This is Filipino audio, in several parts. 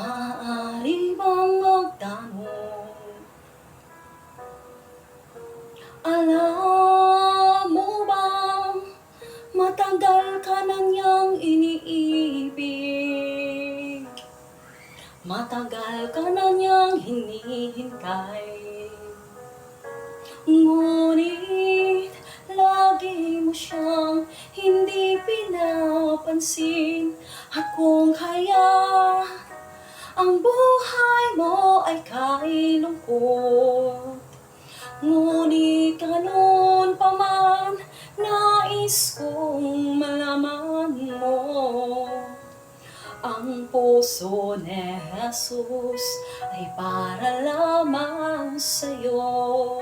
Maaari bang magtanong, alam mo bang matagal ka na niyang iniibig? Matagal ka na niyang hinihintay, ngunit lagi mo siyang hindi pinapansin. At kung kaya ang buhay mo ay kailungkot, ngunit ganun pa man, nais kong malaman mo, ang puso ni Jesus ay para lamang sa'yo.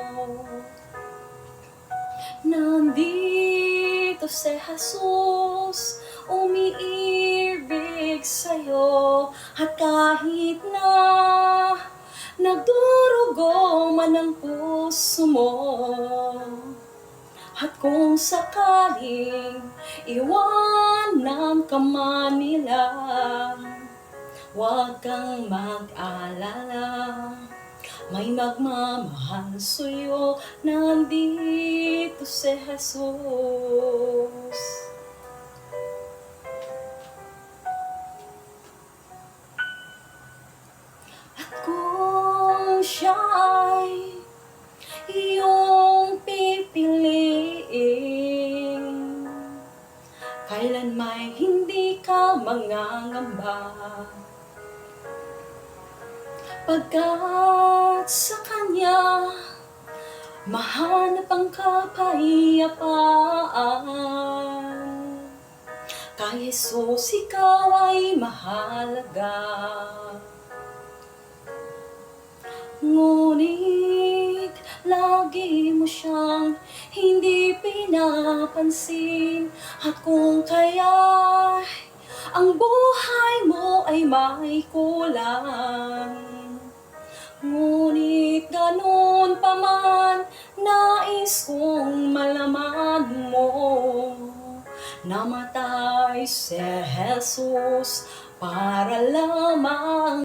Nandito si Jesus, umiibig sa'yo. At kahit na nagdurugo man ang puso mo, at kung sakaling iwanan ka man nila, huwag kang mag-alala, may magmamahal sa'yo. Nandito si Jesus. At kung siya ay iyong pipiliin, kailan may hindi ka mangangamba, pagkat sa Kanya mahanap ang kapayapaan. Kay Jesus ikaw ay mahalaga, ngunit lagi mo siyang hindi pinapansin. At kung kaya ang buhay mo ay may kulang, ngunit ganun pa man, nais kong malaman mo, namatay si Jesus para lamang